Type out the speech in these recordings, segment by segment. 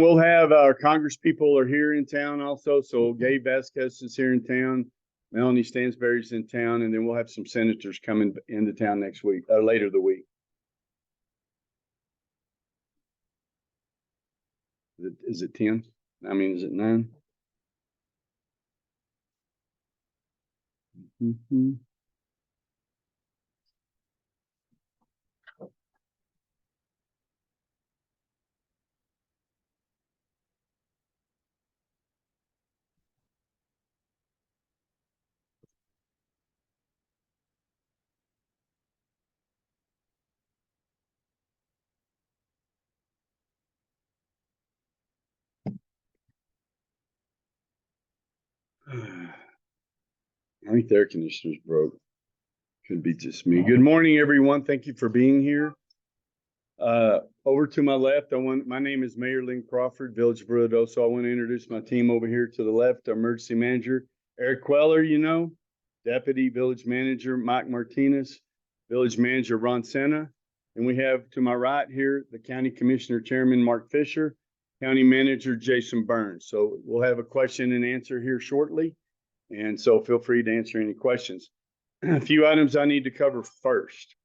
We'll have our Congress people are here in town also. So Gabe Vasquez is here in town. Melanie Stansberry's in town, and then we'll have some senators coming into town next week, later the week. Is it 10? I mean, is it 9? Mm-hmm. I think the air conditioner's broke. Could be just me. Good morning, everyone. Thank you for being here. Over to my left, my name is Mayor Lynn Crawford, Village of Ruidoso. I want to introduce my team over here to the left, our emergency manager, Eric Queller, Deputy Village Manager, Mike Martinez, Village Manager, Ron Senna. And we have to my right here, the County Commissioner Chairman, Mark Fisher, County Manager, Jason Burns. So we'll have a question and answer here shortly. And so feel free to answer any questions. A few items I need to cover first.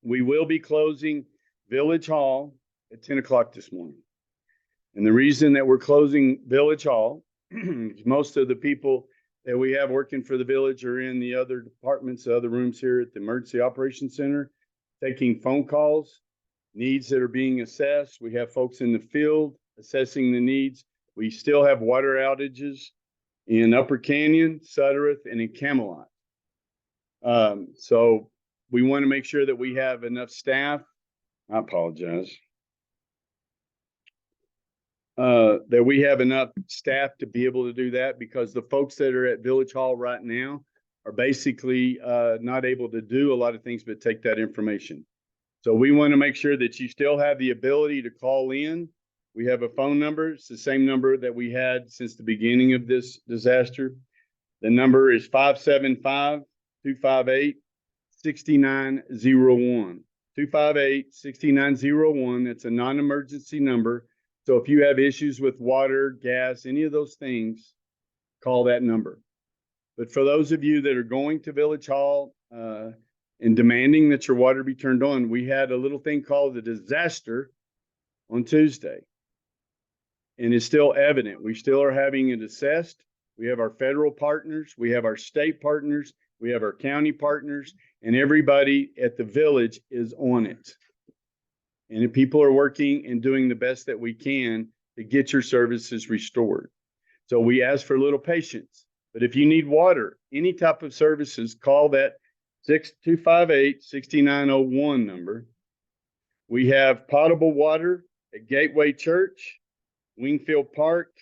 We will be closing Village Hall at 10 o'clock this morning. And the reason that we're closing Village Hall, most of the people that we have working for the village are in the other departments, the other rooms here at the Emergency Operations Center, taking phone calls, needs that are being assessed. We have folks in the field assessing the needs. We still have water outages in Upper Canyon, Suttereth, and in Camelot. So we want to make sure that we have enough staff. I apologize. That we have enough staff to be able to do that, because the folks that are at Village Hall right now are basically not able to do a lot of things but take that information. So we want to make sure that you still have the ability to call in. We have a phone number. It's the same number that we had since the beginning of this disaster. The number is 575-258-6901. 258-6901. It's a non-emergency number. So if you have issues with water, gas, any of those things, call that number. But for those of you that are going to Village Hall and demanding that your water be turned on, we had a little thing called the disaster on Tuesday. And it's still evident. We still are having it assessed. We have our federal partners. We have our state partners. We have our county partners. And everybody at the village is on it. And people are working and doing the best that we can to get your services restored. So we ask for a little patience. But if you need water, any type of services, call that 258-6901 number. We have potable water at Gateway Church, Wingfield Park,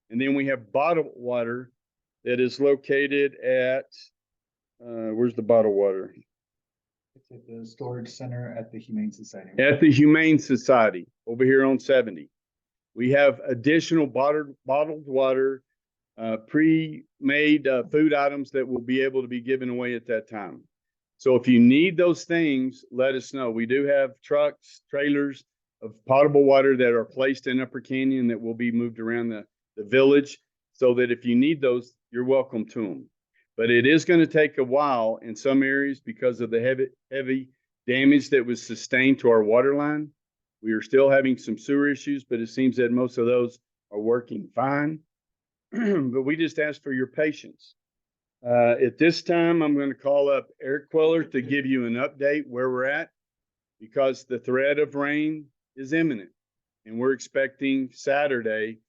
and then we have bottled water that is located at, where's the bottled water? It's at the storage center at the Humane Society. At the Humane Society over here on 70. We have additional bottled water, pre-made food items that will be able to be given away at that time. So if you need those things, let us know. We do have trucks, trailers of potable water that are placed in Upper Canyon that will be moved around the village, so that if you need those, you're welcome to them. But it is going to take a while in some areas because of the heavy damage that was sustained to our water line. We are still having some sewer issues, but it seems that most of those are working fine. But we just ask for your patience. At this time, I'm going to call up Eric Queller to give you an update where we're at, because the threat of rain is imminent. And we're expecting Saturday,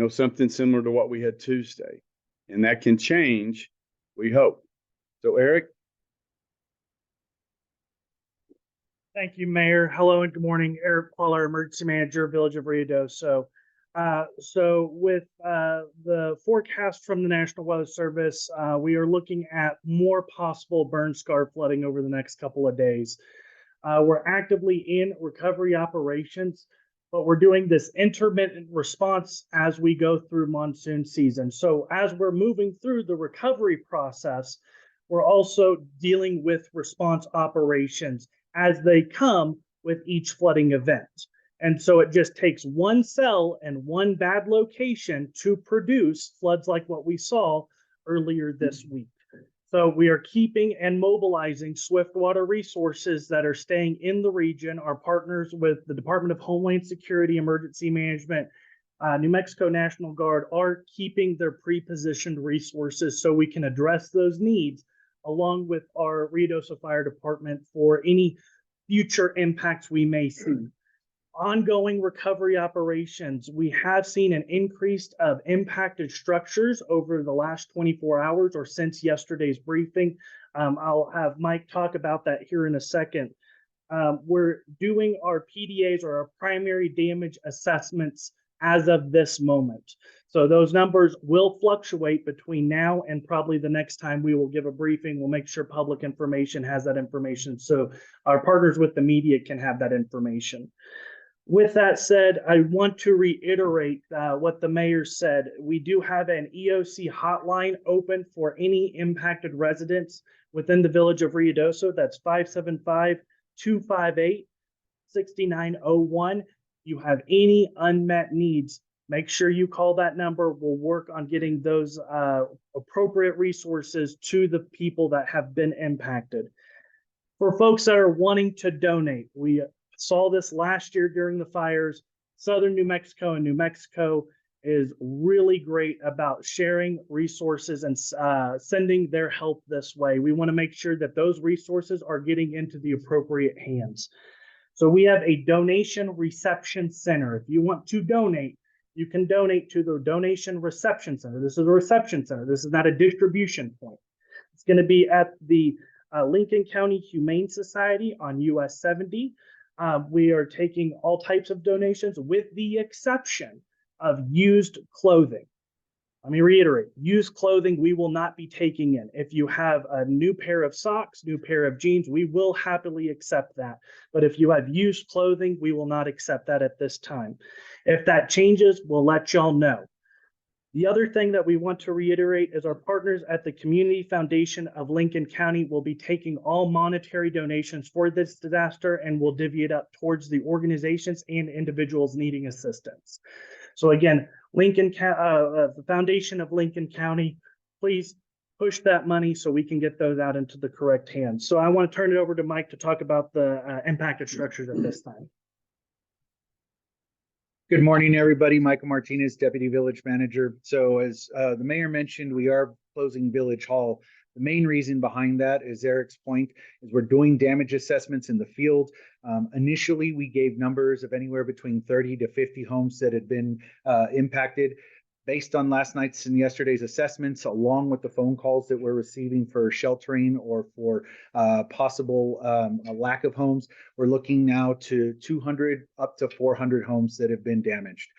something similar to what we had Tuesday. And that can change, we hope. So, Eric. Thank you, Mayor. Hello and good morning. Eric Queller, Emergency Manager, Village of Ruidoso. So with the forecast from the National Weather Service, we are looking at more possible burn scar flooding over the next couple of days. We're actively in recovery operations, but we're doing this intermittent response as we go through monsoon season. So as we're moving through the recovery process, we're also dealing with response operations as they come with each flooding event. And so it just takes one cell and one bad location to produce floods like what we saw earlier this week. So we are keeping and mobilizing Swiftwater resources that are staying in the region. Our partners with the Department of Homeland Security, Emergency Management, New Mexico National Guard are keeping their pre-positioned resources so we can address those needs along with our Ruidoso Fire Department for any future impacts we may see. Ongoing recovery operations. We have seen an increase of impacted structures over the last 24 hours or since yesterday's briefing. I'll have Mike talk about that here in a second. We're doing our PDAs or our primary damage assessments as of this moment. So those numbers will fluctuate between now and probably the next time we will give a briefing. We'll make sure public information has that information so our partners with the media can have that information. With that said, I want to reiterate what the mayor said. We do have an EOC hotline open for any impacted residents within the village of Ruidoso. That's 575-258-6901. You have any unmet needs, make sure you call that number. We'll work on getting those appropriate resources to the people that have been impacted. For folks that are wanting to donate, we saw this last year during the fires. Southern New Mexico and New Mexico is really great about sharing resources and sending their help this way. We want to make sure that those resources are getting into the appropriate hands. So we have a donation reception center. If you want to donate, you can donate to the donation reception center. This is a reception center. This is not a distribution point. It's going to be at the Lincoln County Humane Society on US 70. We are taking all types of donations with the exception of used clothing. Let me reiterate, used clothing we will not be taking in. If you have a new pair of socks, new pair of jeans, we will happily accept that. But if you have used clothing, we will not accept that at this time. If that changes, we'll let y'all know. The other thing that we want to reiterate is our partners at the Community Foundation of Lincoln County will be taking all monetary donations for this disaster and will divvy it up towards the organizations and individuals needing assistance. So again, the Foundation of Lincoln County, please push that money so we can get those out into the correct hands. So I want to turn it over to Mike to talk about the impacted structures at this time. Good morning, everybody. Michael Martinez, Deputy Village Manager. So as the mayor mentioned, we are closing Village Hall. The main reason behind that is Eric's point, is we're doing damage assessments in the field. Initially, we gave numbers of anywhere between 30 to 50 homes that had been impacted. Based on last night's and yesterday's assessments, along with the phone calls that we're receiving for sheltering or for possible a lack of homes, we're looking now to 200 up to 400 homes that have been damaged.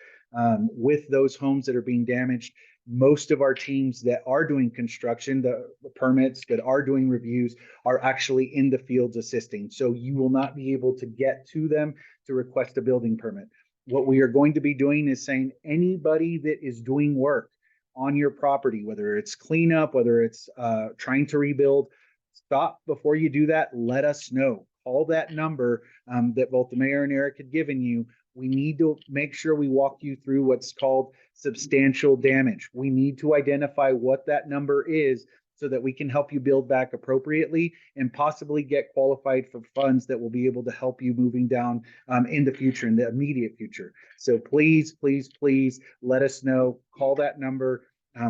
With those homes that are being damaged, most of our teams that are doing construction, the permits that are doing reviews, are actually in the fields assisting. So you will not be able to get to them to request a building permit. What we are going to be doing is saying anybody that is doing work on your property, whether it's cleanup, whether it's trying to rebuild, stop before you do that. Let us know. Call that number that both the mayor and Eric had given you. We need to make sure we walk you through what's called substantial damage. We need to identify what that number is so that we can help you build back appropriately and possibly get qualified for funds that will be able to help you moving down in the future, in the immediate future. So please, please, please let us know. Call that number.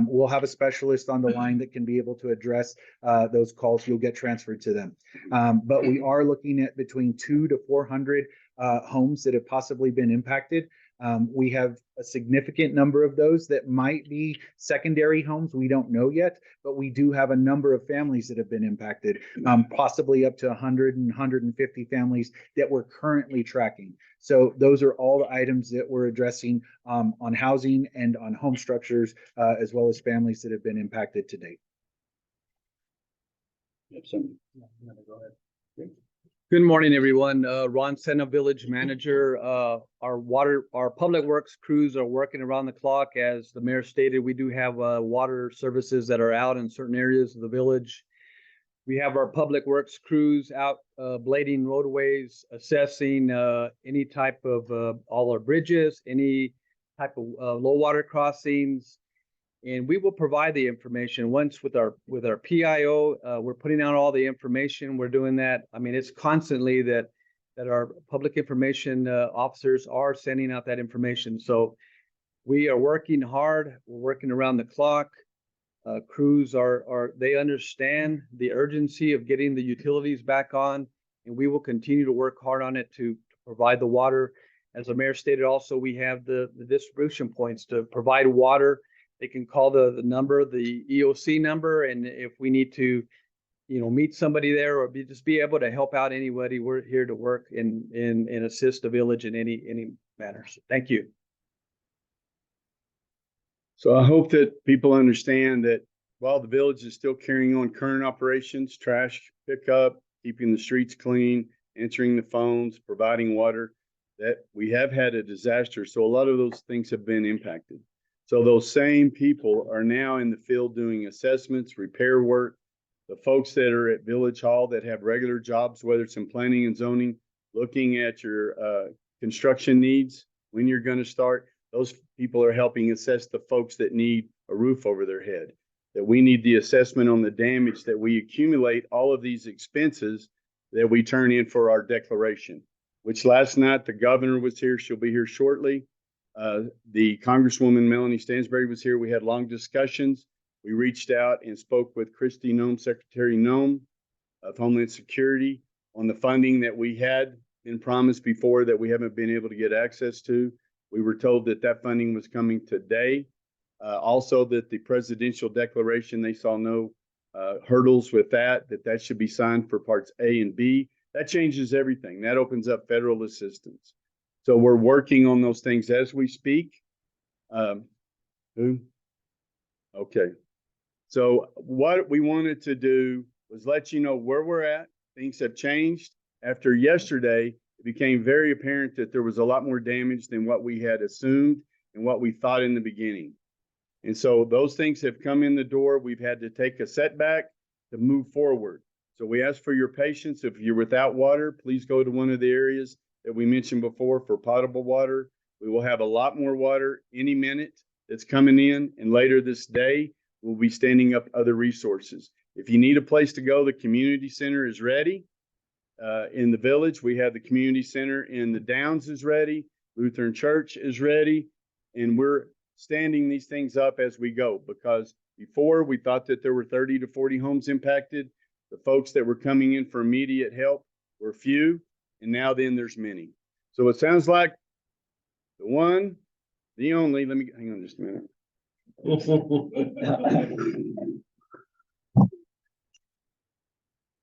We'll have a specialist on the line that can be able to address those calls. You'll get transferred to them. But we are looking at between 200 to 400 homes that have possibly been impacted. We have a significant number of those that might be secondary homes. We don't know yet, but we do have a number of families that have been impacted, possibly up to 100 and 150 families that we're currently tracking. So those are all the items that we're addressing on housing and on home structures, as well as families that have been impacted to date. Good morning, everyone. Ron Senna, Village Manager. Our public works crews are working around the clock. As the mayor stated, we do have water services that are out in certain areas of the village. We have our public works crews out blading roadways, assessing any type of all our bridges, any type of low water crossings. And we will provide the information once with our PIO. We're putting out all the information. We're doing that. I mean, it's constantly that our public information officers are sending out that information. So we are working hard. We're working around the clock. Crews they understand the urgency of getting the utilities back on, and we will continue to work hard on it to provide the water. As the mayor stated, also, we have the distribution points to provide water. They can call the number, the EOC number, and if we need to, meet somebody there or just be able to help out anybody, we're here to work and assist the village in any matters. Thank you. So I hope that people understand that while the village is still carrying on current operations, trash pickup, keeping the streets clean, answering the phones, providing water, that we have had a disaster. So a lot of those things have been impacted. So those same people are now in the field doing assessments, repair work. The folks that are at Village Hall that have regular jobs, whether it's in planning and zoning, looking at your construction needs, when you're going to start, those people are helping assess the folks that need a roof over their head. That we need the assessment on the damage, that we accumulate all of these expenses that we turn in for our declaration, which last night the governor was here. She'll be here shortly. The Congresswoman Melanie Stansbury was here. We had long discussions. We reached out and spoke with Kristi Noem, Secretary Noem of Homeland Security, on the funding that we had been promised before that we haven't been able to get access to. We were told that that funding was coming today. Also that the presidential declaration, they saw no hurdles with that should be signed for parts A and B. That changes everything. That opens up federal assistance. So we're working on those things as we speak. Who? Okay. So what we wanted to do was let you know where we're at. Things have changed. After yesterday, it became very apparent that there was a lot more damage than what we had assumed and what we thought in the beginning. And so those things have come in the door. We've had to take a setback to move forward. So we ask for your patience. If you're without water, please go to one of the areas that we mentioned before for potable water. We will have a lot more water any minute that's coming in, and later this day, we'll be standing up other resources. If you need a place to go, the community center is ready. In the village, we have the community center in the Downs is ready. Lutheran Church is ready. And we're standing these things up as we go, because before we thought that there were 30 to 40 homes impacted. The folks that were coming in for immediate help were few, and now then there's many. So it sounds like the one, the only, let me hang on just a minute.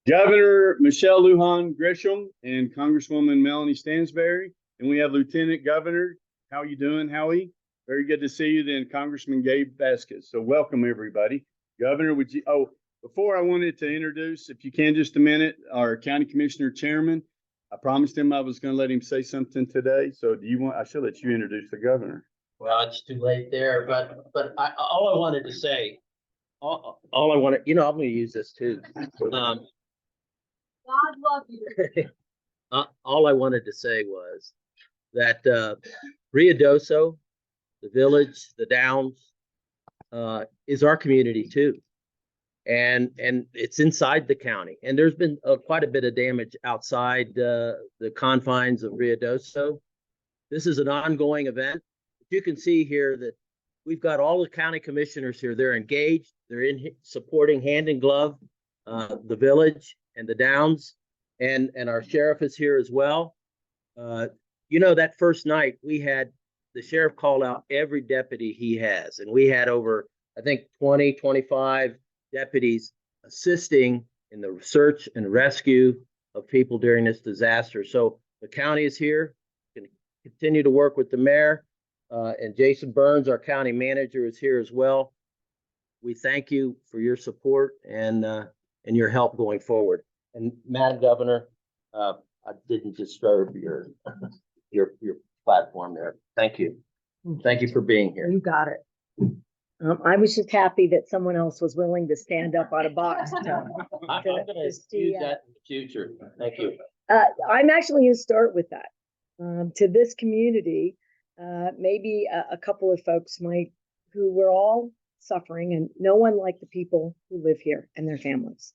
Governor Michelle Lujan Grisham and Congresswoman Melanie Stansbury, and we have Lieutenant Governor. How are you doing, Howie? Very good to see you. Then Congressman Gabe Vasquez. So welcome everybody. Governor, would you? Oh, before I wanted to introduce, if you can, just a minute, our County Commissioner Chairman. I promised him I was going to let him say something today. So do you want? I should let you introduce the governor. Well, it's too late there, but all I wanted to say, all I wanted, I'm going to use this too. God love you. All I wanted to say was that Ruidoso, the village, the Downs, is our community too, and it's inside the county. And there's been quite a bit of damage outside the confines of Ruidoso. This is an ongoing event. You can see here that we've got all the county commissioners here. They're engaged. They're in supporting hand in glove the village and the Downs, and our sheriff is here as well. That first night we had the sheriff call out every deputy he has, and we had over, I think, 20, 25 deputies assisting in the search and rescue of people during this disaster. So the county is here, can continue to work with the mayor. And Jason Burns, our county manager, is here as well. We thank you for your support and your help going forward. And Madam Governor, I didn't disturb your platform there. Thank you. Thank you for being here. You got it. I was just happy that someone else was willing to stand up on a box. I'm gonna use that in the future. Thank you. I'm actually going to start with that. To this community, maybe a couple of folks who were all suffering, and no one like the people who live here and their families.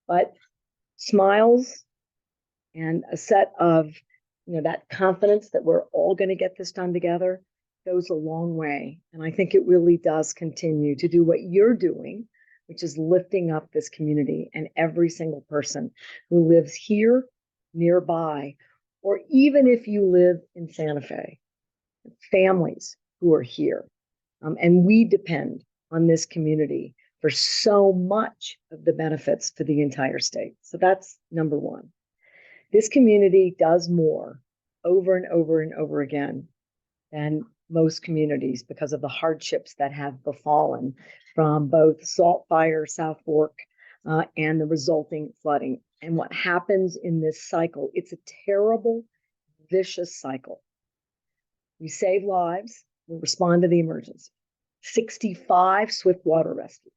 But smiles and a set of, that confidence that we're all going to get this done together goes a long way. And I think it really does continue to do what you're doing, which is lifting up this community and every single person who lives here, nearby, or even if you live in Santa Fe, families who are here. And we depend on this community for so much of the benefits for the entire state. So that's number one. This community does more over and over and over again than most communities because of the hardships that have befallen from both Salt Fire, South Fork, and the resulting flooding. And what happens in this cycle, it's a terrible, vicious cycle. We save lives, we respond to the emergency. 65 swift water rescues.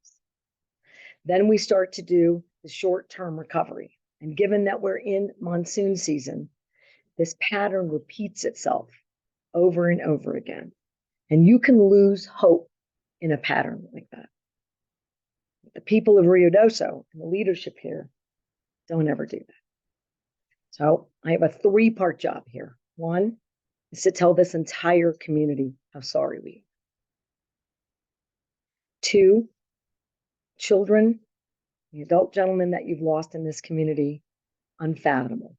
Then we start to do the short-term recovery. And given that we're in monsoon season, this pattern repeats itself over and over again. And you can lose hope in a pattern like that. The people of Ruidoso and the leadership here don't ever do that. So I have a 3-part job here. One is to tell this entire community how sorry we are. 2, children, the adult gentlemen that you've lost in this community, unfathomable,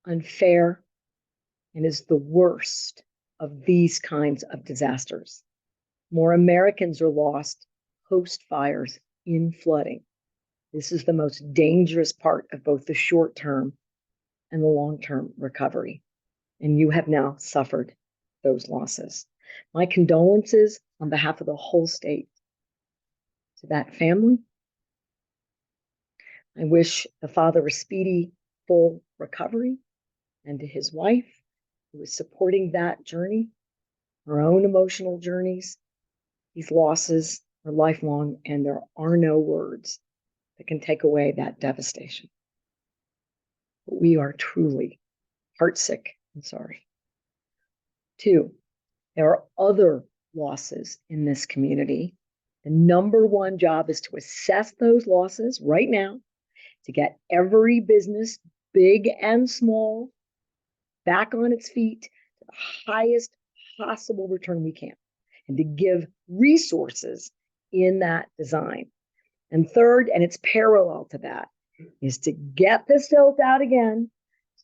unfair, and is the worst of these kinds of disasters. More Americans are lost post fires in flooding. This is the most dangerous part of both the short-term and the long-term recovery. And you have now suffered those losses. My condolences on behalf of the whole state to that family. I wish the father a speedy, full recovery, and to his wife, who is supporting that journey, her own emotional journeys. These losses are lifelong, and there are no words that can take away that devastation. But we are truly heartsick and sorry. 2, there are other losses in this community. The number one job is to assess those losses right now, to get every business, big and small, back on its feet to the highest possible return we can, and to give resources in that design. And third, and it's parallel to that, is to get the silt out again,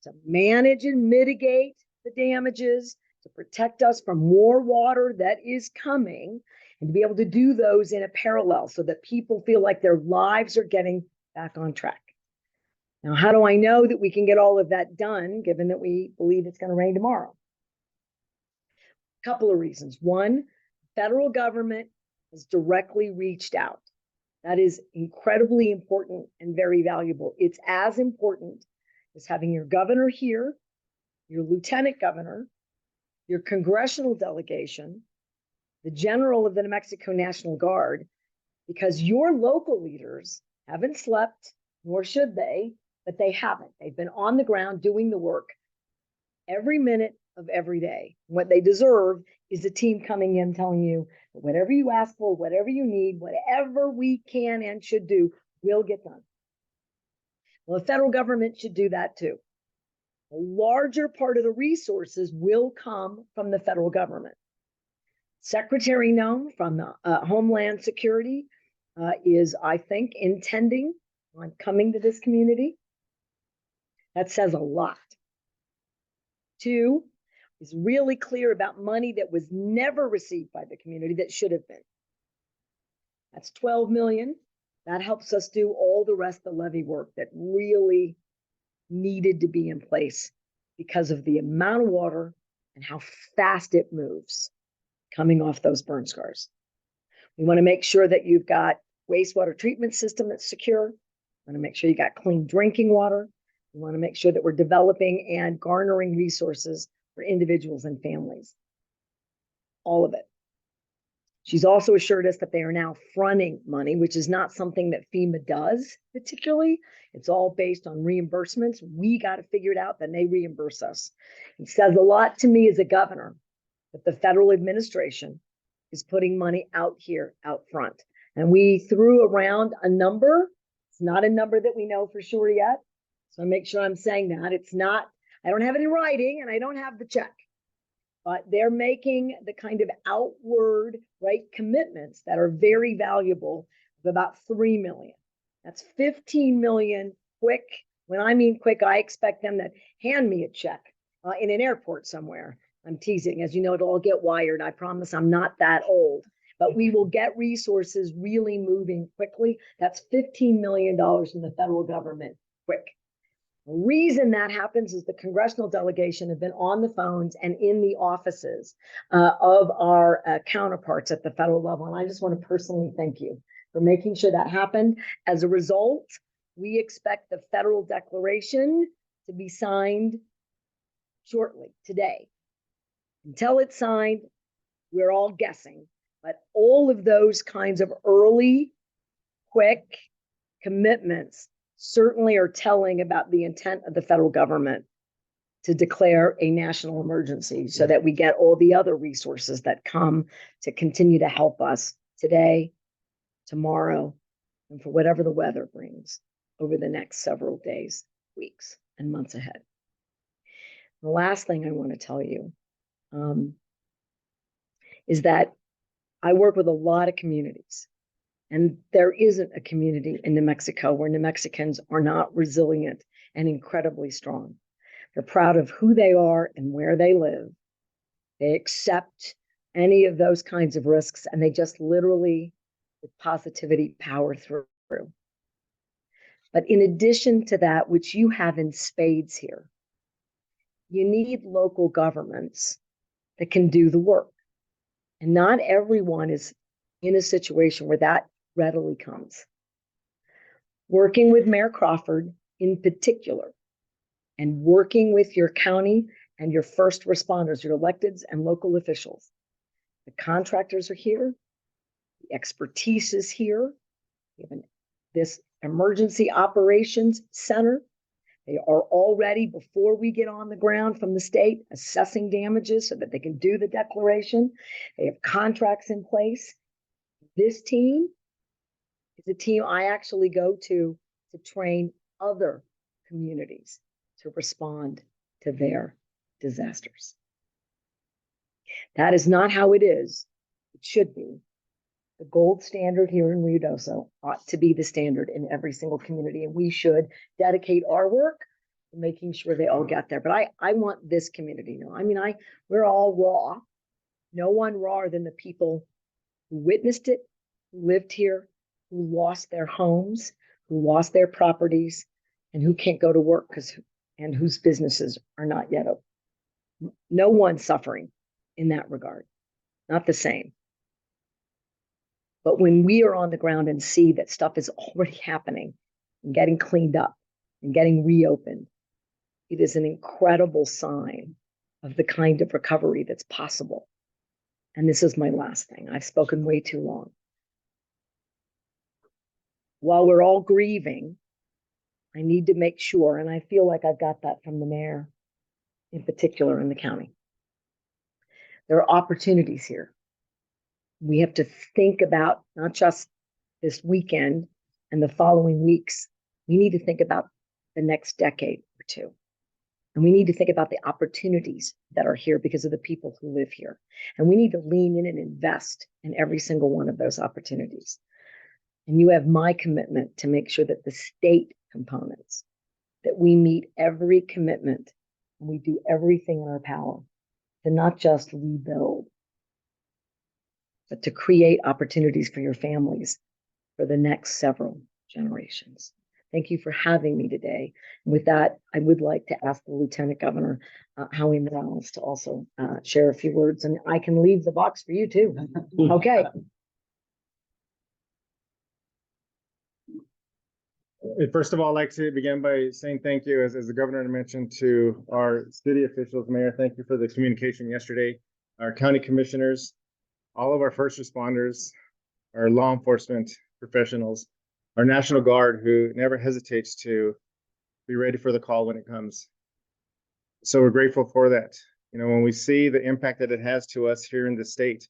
to manage and mitigate the damages, to protect us from more water that is coming, and to be able to do those in a parallel so that people feel like their lives are getting back on track. Now, how do I know that we can get all of that done, given that we believe it's going to rain tomorrow? A couple of reasons. One, federal government has directly reached out. That is incredibly important and very valuable. It's as important as having your governor here, your lieutenant governor, your congressional delegation, the general of the New Mexico National Guard, because your local leaders haven't slept, nor should they, but they haven't. They've been on the ground doing the work every minute of every day. What they deserve is a team coming in telling you that whatever you ask for, whatever you need, whatever we can and should do, will get done. Well, the federal government should do that too. A larger part of the resources will come from the federal government. Secretary Noem from the Homeland Security is, I think, intending on coming to this community. That says a lot. 2, is really clear about money that was never received by the community that should have been. That's $12 million. That helps us do all the rest of the levee work that really needed to be in place because of the amount of water and how fast it moves coming off those burn scars. We want to make sure that you've got wastewater treatment system that's secure. We want to make sure you got clean drinking water. We want to make sure that we're developing and garnering resources for individuals and families. All of it. She's also assured us that they are now fronting money, which is not something that FEMA does particularly. It's all based on reimbursements. We got to figure it out, then they reimburse us. It says a lot to me as a governor that the federal administration is putting money out here, out front. And we threw around a number. It's not a number that we know for sure yet. So I make sure I'm saying that. It's not, I don't have any writing and I don't have the check. But they're making the kind of outward, right, commitments that are very valuable of about 3 million. That's 15 million quick. When I mean quick, I expect them to hand me a check in an airport somewhere. I'm teasing. As you know, it'll all get wired. I promise I'm not that old. But we will get resources really moving quickly. That's $15 million from the federal government quick. The reason that happens is the congressional delegation have been on the phones and in the offices of our counterparts at the federal level. And I just want to personally thank you for making sure that happened. As a result, we expect the federal declaration to be signed shortly, today. Until it's signed, we're all guessing. But all of those kinds of early, quick commitments certainly are telling about the intent of the federal government to declare a national emergency so that we get all the other resources that come to continue to help us today, tomorrow, and for whatever the weather brings over the next several days, weeks, and months ahead. The last thing I want to tell you is that I work with a lot of communities. And there isn't a community in New Mexico where New Mexicans are not resilient and incredibly strong. They're proud of who they are and where they live. They accept any of those kinds of risks, and they just literally, with positivity, power through. But in addition to that, which you have in spades here, you need local governments that can do the work. And not everyone is in a situation where that readily comes. Working with Mayor Crawford in particular, and working with your county and your first responders, your electeds and local officials. The contractors are here. The expertise is here. We have this emergency operations center. They are already, before we get on the ground from the state, assessing damages so that they can do the declaration. They have contracts in place. This team is a team I actually go to train other communities to respond to their disasters. That is not how it is. It should be. The gold standard here in Ruidoso ought to be the standard in every single community, and we should dedicate our work to making sure they all get there. But I want this community to know. I mean, we're all raw. No one rawer than the people who witnessed it, who lived here, who lost their homes, who lost their properties, and who can't go to work and whose businesses are not yet open. No one suffering in that regard. Not the same. But when we are on the ground and see that stuff is already happening and getting cleaned up and getting reopened, it is an incredible sign of the kind of recovery that's possible. And this is my last thing. I've spoken way too long. While we're all grieving, I need to make sure, and I feel like I've got that from the mayor in particular in the county. There are opportunities here. We have to think about not just this weekend and the following weeks. We need to think about the next decade or two. And we need to think about the opportunities that are here because of the people who live here. And we need to lean in and invest in every single one of those opportunities. And you have my commitment to make sure that the state components, that we meet every commitment and we do everything in our power to not just rebuild, but to create opportunities for your families for the next several generations. Thank you for having me today. And with that, I would like to ask the Lieutenant Governor, Howie Morales, to also share a few words, and I can leave the box for you too. Okay. First of all, I'd like to begin by saying thank you, as the governor mentioned, to our city officials. Mayor, thank you for the communication yesterday. Our county commissioners, all of our first responders, our law enforcement professionals, our National Guard who never hesitates to be ready for the call when it comes. So we're grateful for that. You know, when we see the impact that it has to us here in the state,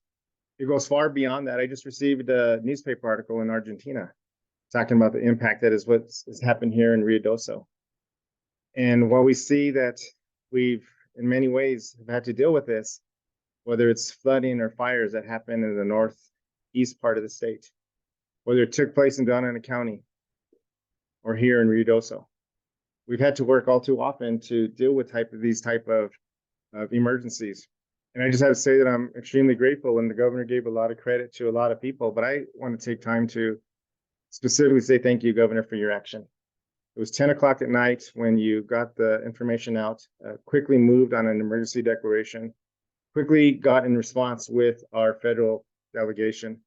it goes far beyond that. I just received a newspaper article in Argentina talking about the impact that is what's has happened here in Ruidoso. And while we see that we've, in many ways, have had to deal with this, whether it's flooding or fires that happen in the northeast part of the state, whether it took place in Doña County or here in Ruidoso, we've had to work all too often to deal with these type of emergencies. And I just have to say that I'm extremely grateful, and the governor gave a lot of credit to a lot of people, but I want to take time to specifically say thank you, Governor, for your action. It was 10 o'clock at night when you got the information out, quickly moved on an emergency declaration, quickly got in response with our federal delegation,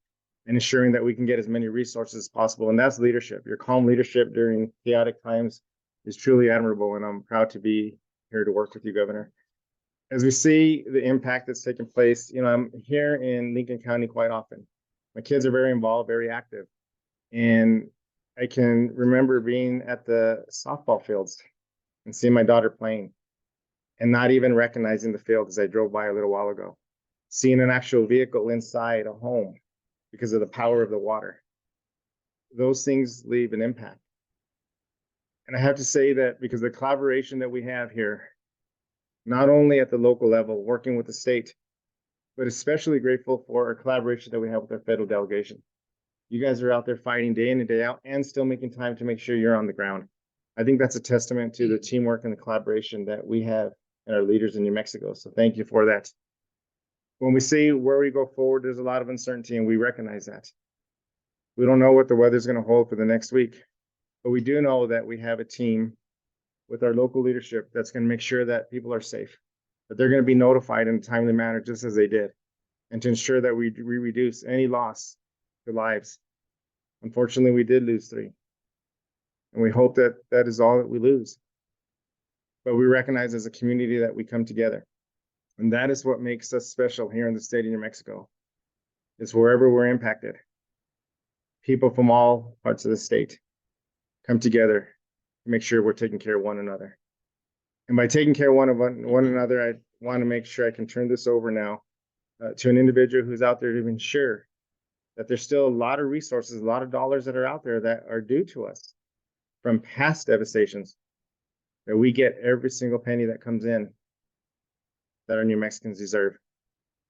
and ensuring that we can get as many resources as possible. And that's leadership. Your calm leadership during chaotic times is truly admirable, and I'm proud to be here to work with you, Governor. As we see the impact that's taken place, you know, I'm here in Lincoln County quite often. My kids are very involved, very active. And I can remember being at the softball fields and seeing my daughter playing and not even recognizing the field as I drove by a little while ago, seeing an actual vehicle inside a home because of the power of the water. Those things leave an impact. And I have to say that because the collaboration that we have here, not only at the local level, working with the state, but especially grateful for our collaboration that we have with our federal delegation. You guys are out there fighting day in and day out and still making time to make sure you're on the ground. I think that's a testament to the teamwork and the collaboration that we have and our leaders in New Mexico. So thank you for that. When we see where we go forward, there's a lot of uncertainty, and we recognize that. We don't know what the weather's going to hold for the next week, but we do know that we have a team with our local leadership that's going to make sure that people are safe, that they're going to be notified in a timely manner, just as they did, and to ensure that we reduce any loss to lives. Unfortunately, we did lose 3, and we hope that that is all that we lose. But we recognize as a community that we come together, and that is what makes us special here in the state of New Mexico. Is wherever we're impacted, people from all parts of the state come together to make sure we're taking care of one another. And by taking care of one another, I want to make sure I can turn this over now to an individual who's out there to ensure that there's still a lot of resources, a lot of dollars that are out there that are due to us from past devastations, that we get every single penny that comes in that our New Mexicans deserve.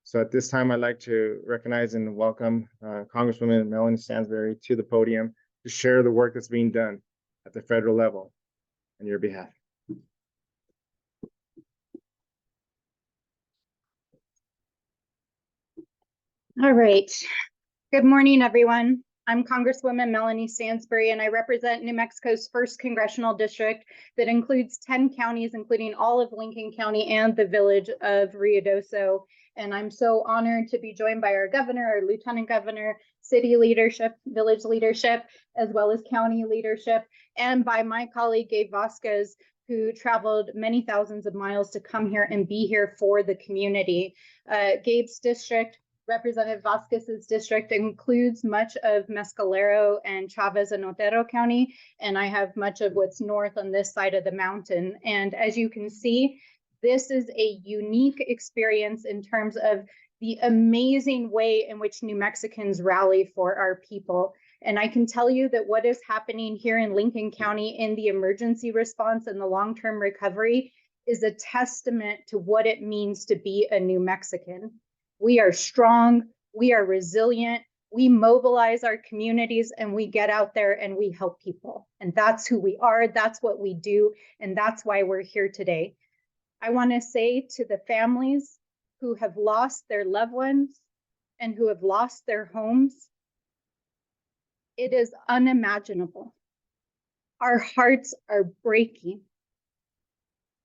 So at this time, I'd like to recognize and welcome Congresswoman Melanie Stansbury to the podium to share the work that's being done at the federal level on your behalf. All right. Good morning, everyone. I'm Congresswoman Melanie Stansbury, and I represent New Mexico's 1st Congressional District that includes 10 counties, including all of Lincoln County and the village of Ruidoso. And I'm so honored to be joined by our governor, our lieutenant governor, city leadership, village leadership, as well as county leadership, and by my colleague, Gabe Vasquez, who traveled many thousands of miles to come here and be here for the community. Gabe's district, Representative Vasquez's district, includes much of Mescalero and Chavez and Otero County, and I have much of what's north on this side of the mountain. And as you can see, this is a unique experience in terms of the amazing way in which New Mexicans rally for our people. And I can tell you that what is happening here in Lincoln County in the emergency response and the long-term recovery is a testament to what it means to be a New Mexican. We are strong, we are resilient, we mobilize our communities, and we get out there and we help people. And that's who we are, that's what we do, and that's why we're here today. I want to say to the families who have lost their loved ones and who have lost their homes, it is unimaginable. Our hearts are breaking.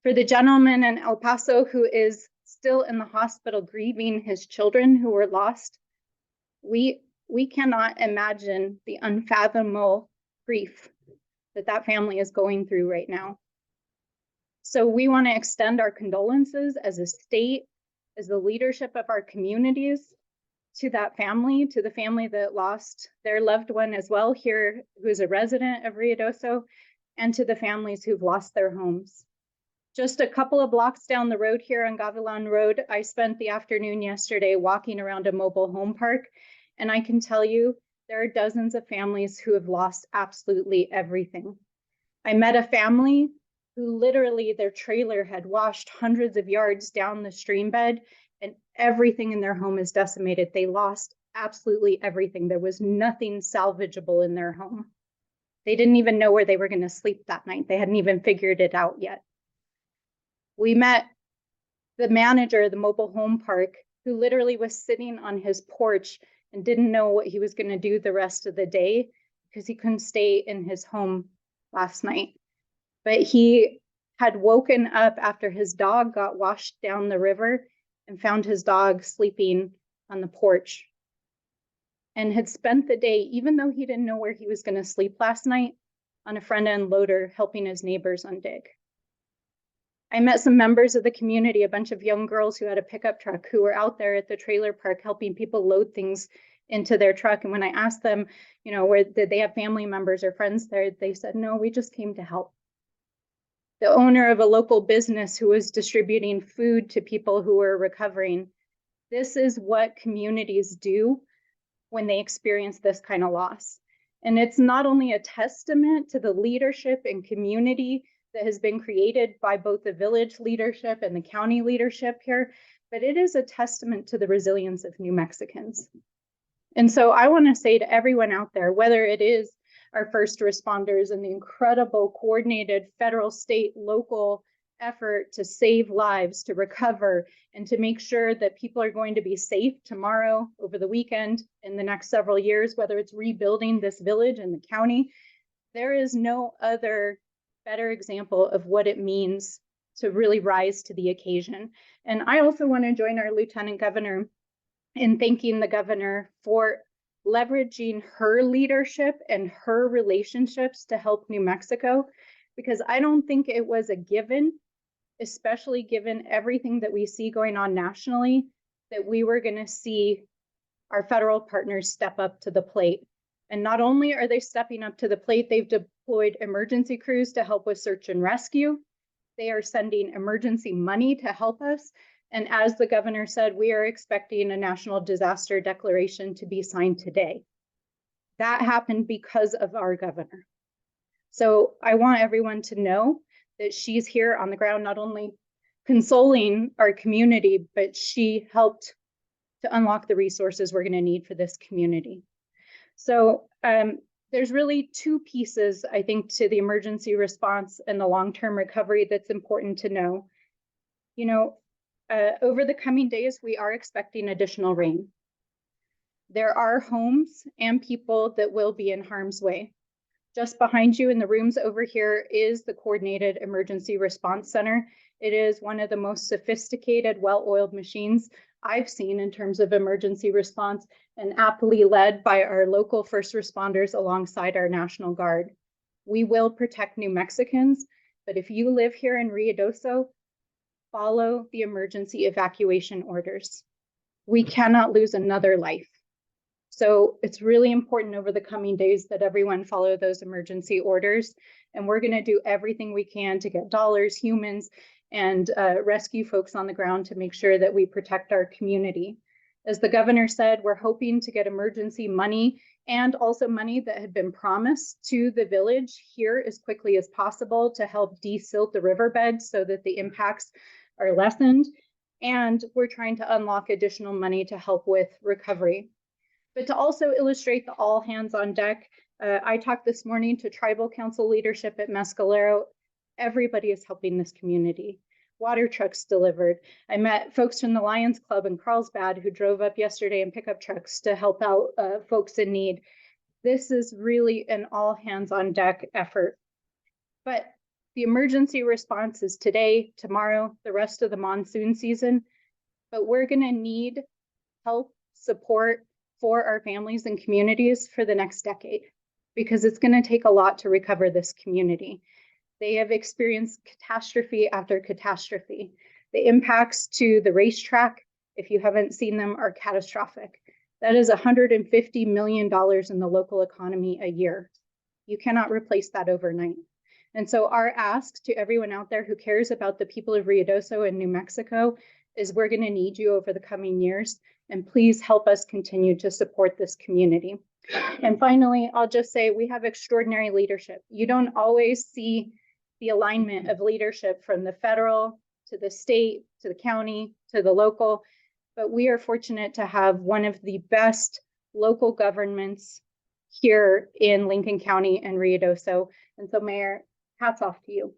For the gentleman in El Paso who is still in the hospital grieving his children who were lost, we cannot imagine the unfathomable grief that family is going through right now. So we want to extend our condolences as a state, as the leadership of our communities, to that family, to the family that lost their loved one as well here, who is a resident of Ruidoso, and to the families who've lost their homes. Just a couple of blocks down the road here on Gavilan Road, I spent the afternoon yesterday walking around a mobile home park, and I can tell you there are dozens of families who have lost absolutely everything. I met a family who literally their trailer had washed hundreds of yards down the stream bed, and everything in their home is decimated. They lost absolutely everything. There was nothing salvageable in their home. They didn't even know where they were going to sleep that night. They hadn't even figured it out yet. We met the manager of the mobile home park who literally was sitting on his porch and didn't know what he was going to do the rest of the day because he couldn't stay in his home last night. But he had woken up after his dog got washed down the river and found his dog sleeping on the porch, and had spent the day, even though he didn't know where he was going to sleep last night, on a front end loader helping his neighbors undig. I met some members of the community, a bunch of young girls who had a pickup truck who were out there at the trailer park helping people load things into their truck. And when I asked them, you know, where did they have family members or friends there, they said, no, we just came to help. The owner of a local business who was distributing food to people who were recovering. This is what communities do when they experience this kind of loss. And it's not only a testament to the leadership and community that has been created by both the village leadership and the county leadership here, but it is a testament to the resilience of New Mexicans. And so I want to say to everyone out there, whether it is our first responders and the incredible coordinated federal, state, local effort to save lives, to recover, and to make sure that people are going to be safe tomorrow, over the weekend, in the next several years, whether it's rebuilding this village and the county, there is no other better example of what it means to really rise to the occasion. And I also want to join our Lieutenant Governor in thanking the governor for leveraging her leadership and her relationships to help New Mexico, because I don't think it was a given, especially given everything that we see going on nationally, that we were going to see our federal partners step up to the plate. And not only are they stepping up to the plate, they've deployed emergency crews to help with search and rescue. They are sending emergency money to help us. And as the governor said, we are expecting a national disaster declaration to be signed today. That happened because of our governor. So I want everyone to know that she's here on the ground, not only consoling our community, but she helped to unlock the resources we're going to need for this community. So there's really two pieces, I think, to the emergency response and the long-term recovery that's important to know. You know, over the coming days, we are expecting additional rain. There are homes and people that will be in harm's way. Just behind you in the rooms over here is the Coordinated Emergency Response Center. It is one of the most sophisticated, well-oiled machines I've seen in terms of emergency response, and aptly led by our local first responders alongside our National Guard. We will protect New Mexicans, but if you live here in Ruidoso, follow the emergency evacuation orders. We cannot lose another life. So it's really important over the coming days that everyone follow those emergency orders. And we're going to do everything we can to get dollars, humans, and rescue folks on the ground to make sure that we protect our community. As the governor said, we're hoping to get emergency money and also money that had been promised to the village here as quickly as possible to help desilt the riverbed so that the impacts are lessened. And we're trying to unlock additional money to help with recovery. But to also illustrate the all hands on deck, I talked this morning to tribal council leadership at Mescalero. Everybody is helping this community. Water trucks delivered. I met folks from the Lions Club in Carlsbad who drove up yesterday in pickup trucks to help out folks in need. This is really an all hands on deck effort. But the emergency response is today, tomorrow, the rest of the monsoon season. But we're going to need help, support for our families and communities for the next decade, because it's going to take a lot to recover this community. They have experienced catastrophe after catastrophe. The impacts to the racetrack, if you haven't seen them, are catastrophic. That is $150 million in the local economy a year. You cannot replace that overnight. And so our ask to everyone out there who cares about the people of Ruidoso and New Mexico is we're going to need you over the coming years, and please help us continue to support this community. And finally, I'll just say we have extraordinary leadership. You don't always see the alignment of leadership from the federal to the state, to the county, to the local, but we are fortunate to have one of the best local governments here in Lincoln County and Ruidoso. And so, Mayor, hats off to you.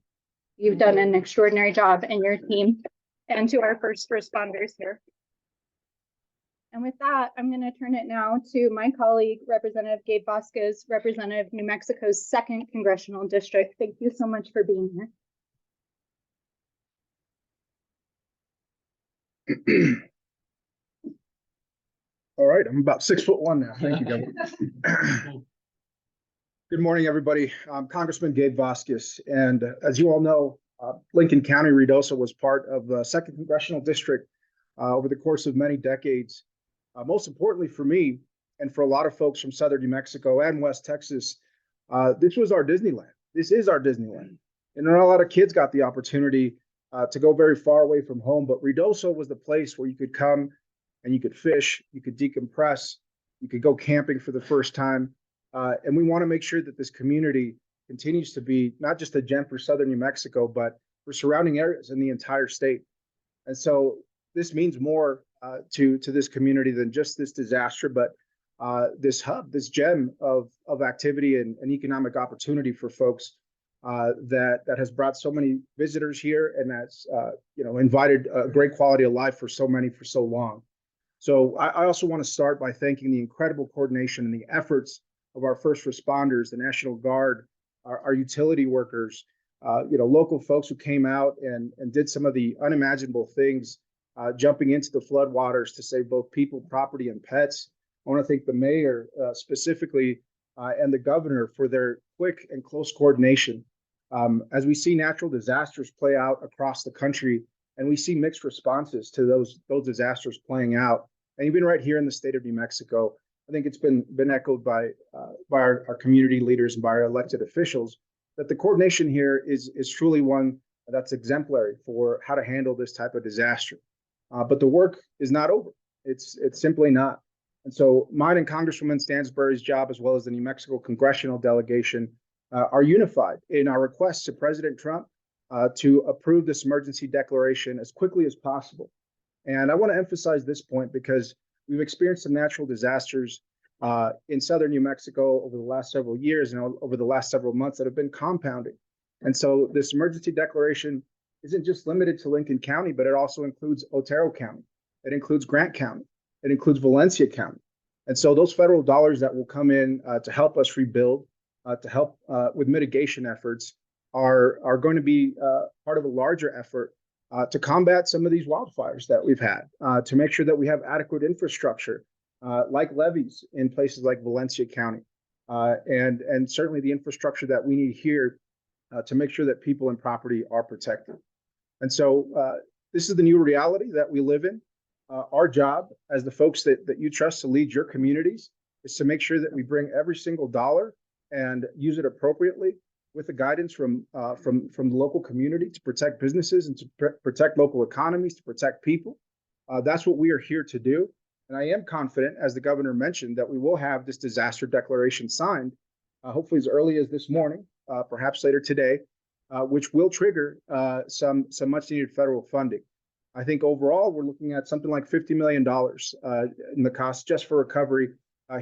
You've done an extraordinary job, and your team, and to our first responders here. And with that, I'm going to turn it now to my colleague, Representative Gabe Vasquez, Representative New Mexico's 2nd Congressional District. Thank you so much for being here. All right, I'm about 6'1" now. Thank you, Governor. Good morning, everybody. I'm Congressman Gabe Vasquez, and as you all know, Lincoln County, Ruidoso was part of the 2nd Congressional District over the course of many decades. Most importantly for me, and for a lot of folks from Southern New Mexico and West Texas, this was our Disneyland. This is our Disneyland. And not a lot of kids got the opportunity to go very far away from home, but Ruidoso was the place where you could come and you could fish, you could decompress, you could go camping for the first time. And we want to make sure that this community continues to be not just a gem for Southern New Mexico, but for surrounding areas in the entire state. And so this means more to this community than just this disaster, but this hub, this gem of activity and economic opportunity for folks that has brought so many visitors here, and that's invited a great quality of life for so many for so long. So I also want to start by thanking the incredible coordination and the efforts of our first responders, the National Guard, our utility workers, local folks who came out and did some of the unimaginable things, jumping into the floodwaters to save both people, property, and pets. I want to thank the mayor specifically and the governor for their quick and close coordination. As we see natural disasters play out across the country, and we see mixed responses to those disasters playing out, and even right here in the state of New Mexico, I think it's been echoed by our community leaders and by our elected officials that the coordination here is truly one that's exemplary for how to handle this type of disaster. But the work is not over. It's simply not. And so mine and Congresswoman Stansbury's job, as well as the New Mexico congressional delegation, are unified in our request to President Trump to approve this emergency declaration as quickly as possible. And I want to emphasize this point because we've experienced some natural disasters in Southern New Mexico over the last several years and over the last several months that have been compounding. And so this emergency declaration isn't just limited to Lincoln County, but it also includes Otero County. It includes Grant County. It includes Valencia County. And so those federal dollars that will come in to help us rebuild, to help with mitigation efforts, are going to be part of a larger effort to combat some of these wildfires that we've had, to make sure that we have adequate infrastructure, like levees in places like Valencia County, and certainly the infrastructure that we need here to make sure that people and property are protected. And so this is the new reality that we live in. Our job as the folks that you trust to lead your communities is to make sure that we bring every single dollar and use it appropriately with the guidance from the local community to protect businesses and to protect local economies, to protect people. That's what we are here to do. And I am confident, as the governor mentioned, that we will have this disaster declaration signed, hopefully as early as this morning, perhaps later today, which will trigger some much needed federal funding. I think overall, we're looking at something like $50 million in the cost just for recovery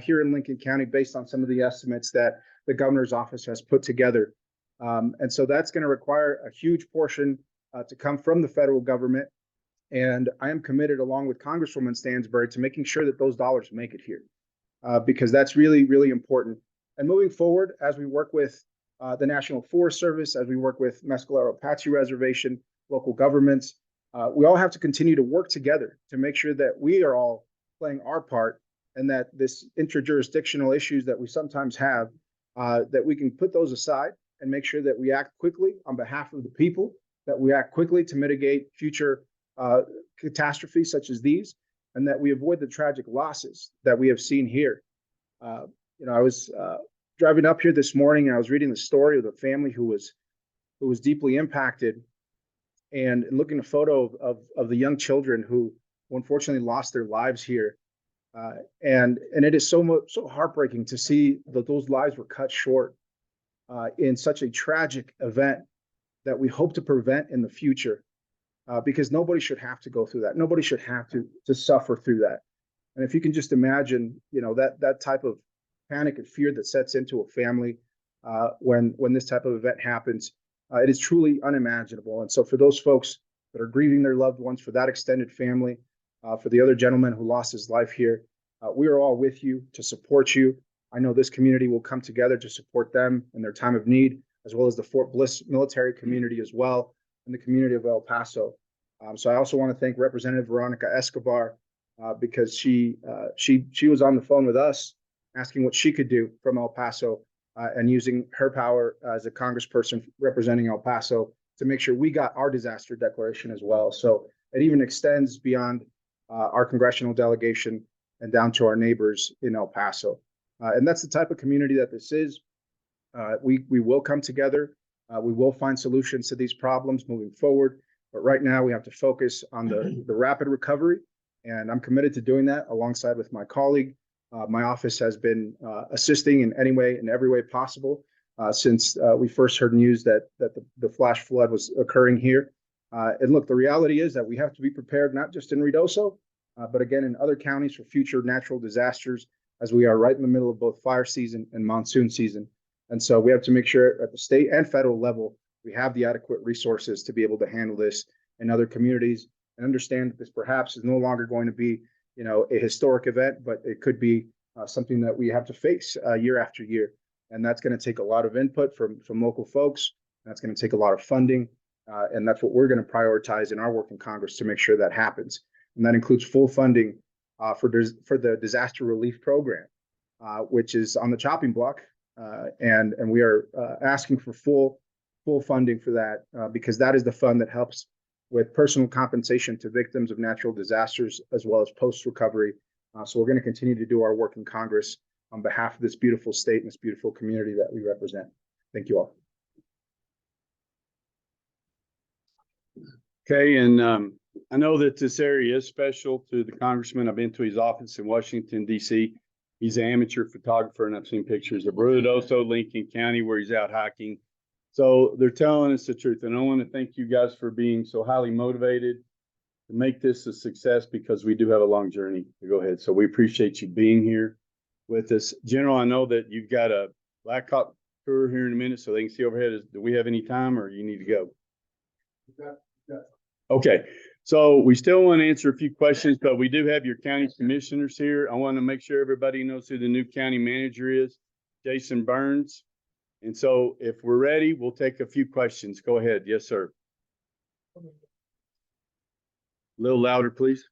here in Lincoln County, based on some of the estimates that the governor's office has put together. And so that's going to require a huge portion to come from the federal government. And I am committed, along with Congresswoman Stansbury, to making sure that those dollars make it here, because that's really, really important. And moving forward, as we work with the National Forest Service, as we work with Mescalero Apache Reservation, local governments, we all have to continue to work together to make sure that we are all playing our part, and that this interjurisdictional issues that we sometimes have, that we can put those aside and make sure that we act quickly on behalf of the people, that we act quickly to mitigate future catastrophes such as these, and that we avoid the tragic losses that we have seen here. I was driving up here this morning, and I was reading the story of the family who was deeply impacted, and looking at a photo of the young children who unfortunately lost their lives here. And it is so heartbreaking to see that those lives were cut short in such a tragic event that we hope to prevent in the future, because nobody should have to go through that. Nobody should have to suffer through that. And if you can just imagine, that type of panic and fear that sets into a family when this type of event happens, it is truly unimaginable. And so for those folks that are grieving their loved ones, for that extended family, for the other gentleman who lost his life here, we are all with you to support you. I know this community will come together to support them in their time of need, as well as the Fort Bliss military community as well, and the community of El Paso. So I also want to thank Representative Veronica Escobar because she was on the phone with us asking what she could do from El Paso and using her power as a congressperson representing El Paso to make sure we got our disaster declaration as well. So it even extends beyond our congressional delegation and down to our neighbors in El Paso. And that's the type of community that this is. We will come together. We will find solutions to these problems moving forward. But right now we have to focus on the rapid recovery. And I'm committed to doing that alongside with my colleague. My office has been assisting in every way possible since we first heard news that the flash flood was occurring here. And look, the reality is that we have to be prepared, not just in Ruidoso, but again in other counties for future natural disasters, as we are right in the middle of both fire season and monsoon season. And so we have to make sure at the state and federal level, we have the adequate resources to be able to handle this in other communities and understand that this perhaps is no longer going to be, a historic event, but it could be something that we have to face year after year. And that's going to take a lot of input from local folks. That's going to take a lot of funding. And that's what we're going to prioritize in our work in Congress to make sure that happens. And that includes full funding for the disaster relief program, which is on the chopping block. And we are asking for full funding for that because that is the fund that helps with personal compensation to victims of natural disasters as well as post-recovery. So we're going to continue to do our work in Congress on behalf of this beautiful state and this beautiful community that we represent. Thank you all. Okay, and I know that this area is special to the congressman. I've been to his office in Washington, D.C. He's an amateur photographer, and I've seen pictures of Ruidoso, Lincoln County, where he's out hiking. So they're telling us the truth. And I want to thank you guys for being so highly motivated to make this a success because we do have a long journey to go ahead. So we appreciate you being here with us. General, I know that you've got a Blackhawk tour here in a minute, so they can see overhead. Do we have any time or you need to go? Okay, so we still want to answer a few questions, but we do have your county commissioners here. I want to make sure everybody knows who the new county manager is, Jason Burns. And so if we're ready, we'll take a few questions. Go ahead. Yes, sir. A little louder, please.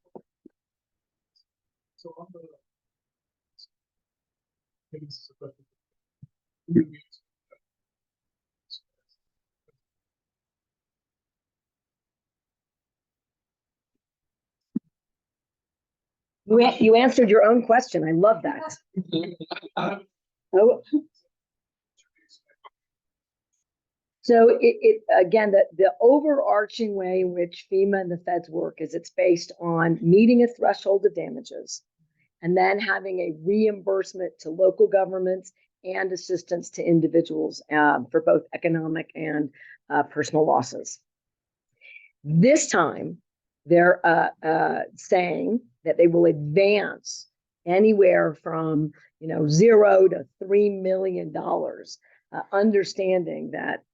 You answered your own question. I love that. Oh. So again, the overarching way in which FEMA and the feds work is it's based on meeting a threshold of damages and then having a reimbursement to local governments and assistance to individuals for both economic and personal losses. This time, they're saying that they will advance anywhere from $0 to $3 million, understanding that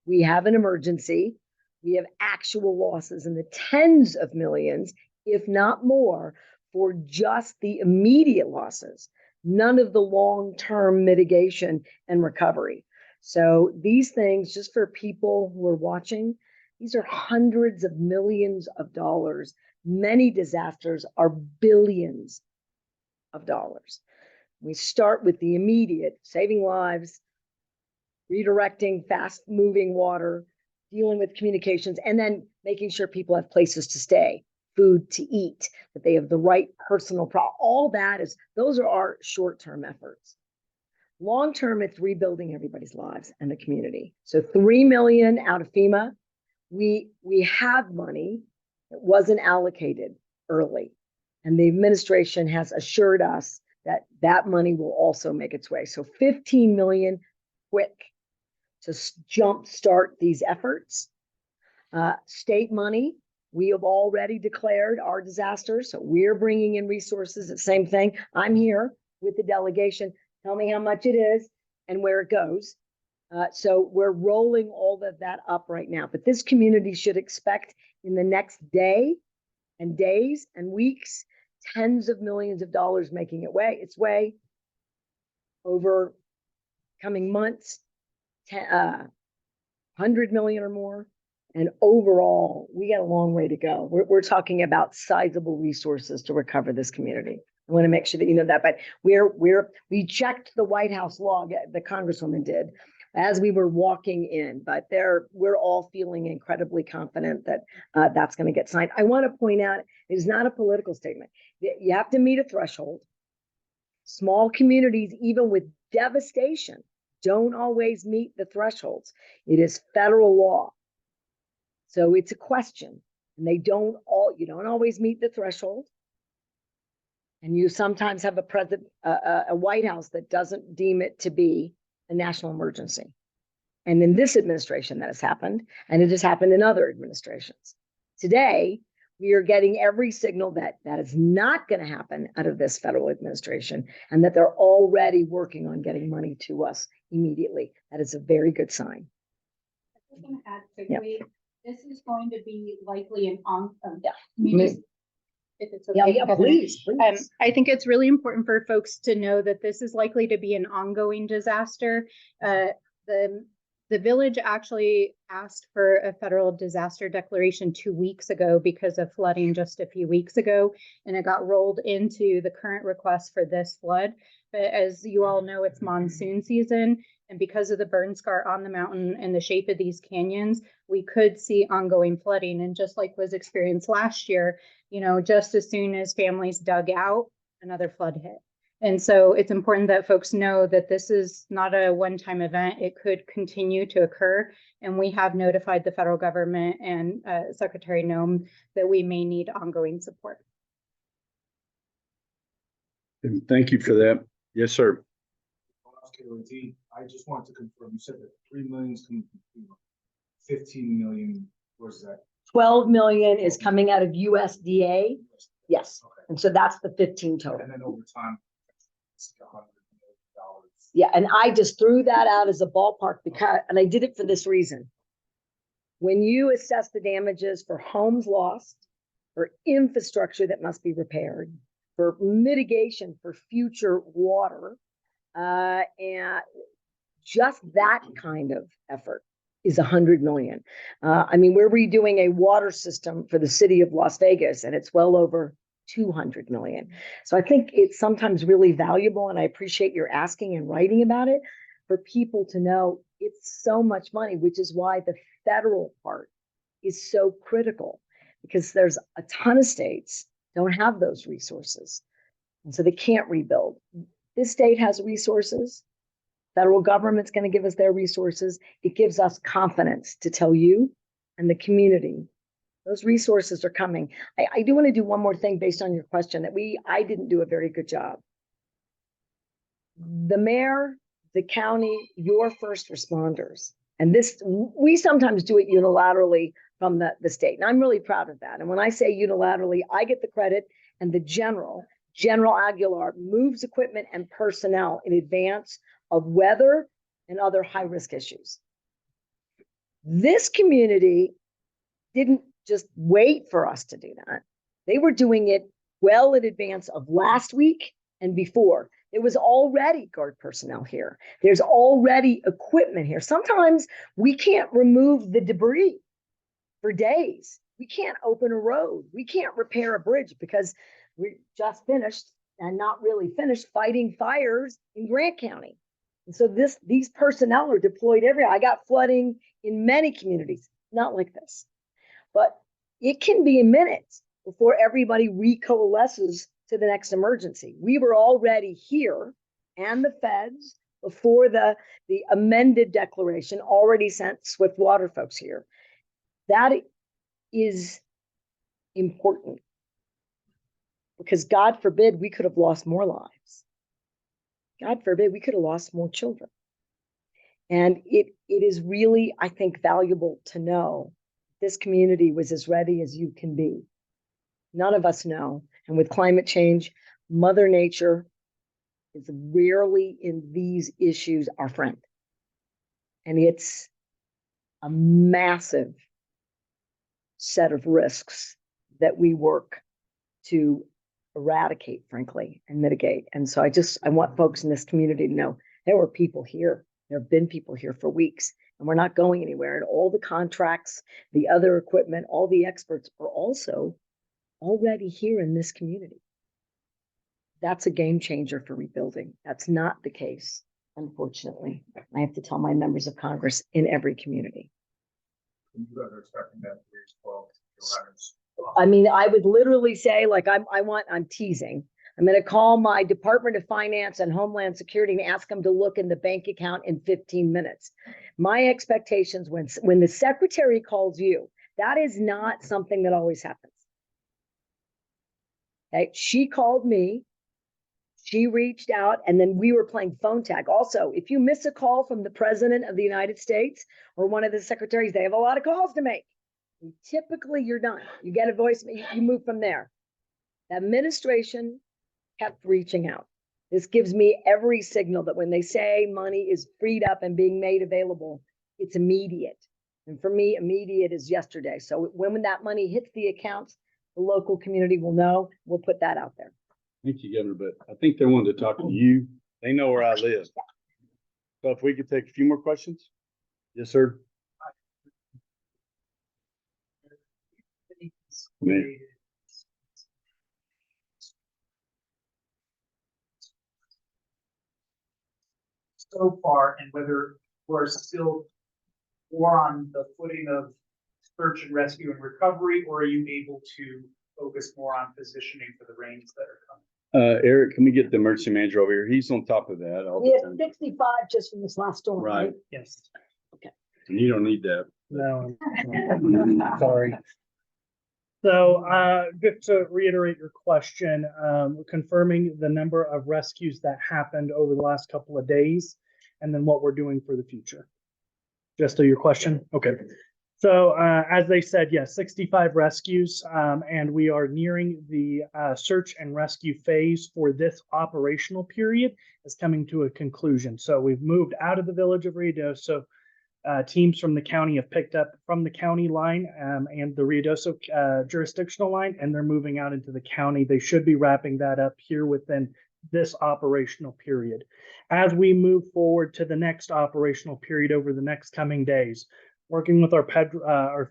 we have an emergency, we have actual losses in the tens of millions, if not more, for just the immediate losses, none of the long-term mitigation and recovery. So these things, just for people who are watching, these are hundreds of millions of dollars. Many disasters are billions of dollars. We start with the immediate, saving lives, redirecting fast-moving water, dealing with communications, and then making sure people have places to stay. food to eat, that they have the right personal all those are our short-term efforts. Long-term, it's rebuilding everybody's lives and the community. So 3 million out of FEMA. We have money that wasn't allocated early, and the administration has assured us that that money will also make its way. So 15 million quick to jumpstart these efforts. State money, we have already declared our disaster, so we're bringing in resources. The same thing. I'm here with the delegation. Tell me how much it is and where it goes. So we're rolling all of that up right now. But this community should expect in the next day and days and weeks, tens of millions of dollars making its way over coming months, 100 million or more. And overall, we got a long way to go. We're talking about sizable resources to recover this community. I want to make sure that you know that. But we checked the White House log, the Congresswoman did, as we were walking in. But we're all feeling incredibly confident that that's going to get signed. I want to point out, it is not a political statement. You have to meet a threshold. Small communities, even with devastation, don't always meet the thresholds. It is federal law. So it's a question, and you don't always meet the threshold. And you sometimes have a White House that doesn't deem it to be a national emergency. And in this administration that has happened, and it has happened in other administrations. Today, we are getting every signal that that is not going to happen out of this federal administration, and that they're already working on getting money to us immediately. That is a very good sign. I was going to add quickly, this is going to be likely an if it's okay. Yeah, please. I think it's really important for folks to know that this is likely to be an ongoing disaster. The village actually asked for a federal disaster declaration 2 weeks ago because of flooding just a few weeks ago, and it got rolled into the current request for this flood. But as you all know, it's monsoon season, and because of the burn scar on the mountain and the shape of these canyons, we could see ongoing flooding. And just like was experienced last year, just as soon as families dug out, another flood hit. And so it's important that folks know that this is not a one-time event. It could continue to occur. And we have notified the federal government and Secretary Noem that we may need ongoing support. Thank you for that. Yes, sir. I just wanted to confirm, you said that 3 million is coming from FEMA. 15 million, where's that? 12 million is coming out of USDA. Yes. Okay. And so that's the 15 total. And then over time, it's $100 million. Yeah, and I just threw that out as a ballpark and I did it for this reason. When you assess the damages for homes lost, for infrastructure that must be repaired, for mitigation for future water, and just that kind of effort is 100 million. We're redoing a water system for the city of Las Vegas, and it's well over 200 million. So I think it's sometimes really valuable, and I appreciate your asking and writing about it, for people to know it's so much money, which is why the federal part is so critical, because there's a ton of states don't have those resources, and so they can't rebuild. This state has resources. Federal government's going to give us their resources. It gives us confidence to tell you and the community those resources are coming. I do want to do one more thing based on your question that I didn't do a very good job. The mayor, the county, your first responders, and this, we sometimes do it unilaterally from the state. And I'm really proud of that. And when I say unilaterally, I get the credit, and the General Aguilar moves equipment and personnel in advance of weather and other high-risk issues. This community didn't just wait for us to do that. They were doing it well in advance of last week and before. There was already guard personnel here. There's already equipment here. Sometimes we can't remove the debris for days. We can't open a road. We can't repair a bridge because we're just finished and not really finished fighting fires in Grant County. And so these personnel are deployed everywhere. I got flooding in many communities, not like this, but it can be in minutes. before everybody recoalesces to the next emergency. We were already here, and the feds, before the amended declaration, already sent swift water folks here. That is important, because God forbid we could have lost more lives. God forbid we could have lost more children. And it is really, I think, valuable to know this community was as ready as you can be. None of us know. And with climate change, Mother Nature is rarely in these issues our friend. And it's a massive set of risks that we work to eradicate, frankly, and mitigate. And so I want folks in this community to know there were people here. There have been people here for weeks, and we're not going anywhere. And all the contracts, the other equipment, all the experts are also already here in this community. That's a game changer for rebuilding. That's not the case, unfortunately. I have to tell my members of Congress in every community. You guys are expecting that to reach 12 kilometers. I mean, I would literally say, like, I'm teasing. I'm going to call my Department of Finance and Homeland Security and ask them to look in the bank account in 15 minutes. My expectations when the secretary calls you, that is not something that always happens. Okay, she called me, she reached out, and then we were playing phone tag. Also, if you miss a call from the President of the United States or one of the secretaries, they have a lot of calls to make. And typically, you're done. You get a voicemail, you move from there. The administration kept reaching out. This gives me every signal that when they say money is freed up and being made available, it's immediate. And for me, immediate is yesterday. So when that money hits the accounts, the local community will know. We'll put that out there. Thank you, Governor, but I think they wanted to talk to you. They know where I live. So if we could take a few more questions? Yes, sir. Man. So far, and whether we're still more on the footing of search and rescue and recovery, or are you able to focus more on positioning for the rains that are coming? Eric, can we get the emergency manager over here? He's on top of that all We the had time. 65 just from this last storm, Right. right? Yes. And you don't need that. No. Sorry. So, just to reiterate your question, confirming the number of rescues that happened over the last couple of days, and then what we're doing for the future. Just to your question? Okay. So, as they said, yes, 65 rescues, and we are nearing the search and rescue phase for this operational period is coming to a conclusion. So we've moved out of the village of Ruidoso. Teams from the county have picked up from the county line and the Ruidoso jurisdictional line, and they're moving out into the county. They should be wrapping that up here within this operational period. As we move forward to the next operational period over the next coming days, working with our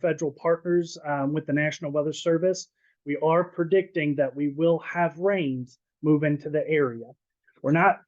federal partners with the National Weather Service, we are predicting that we will have rains move into the area. We're not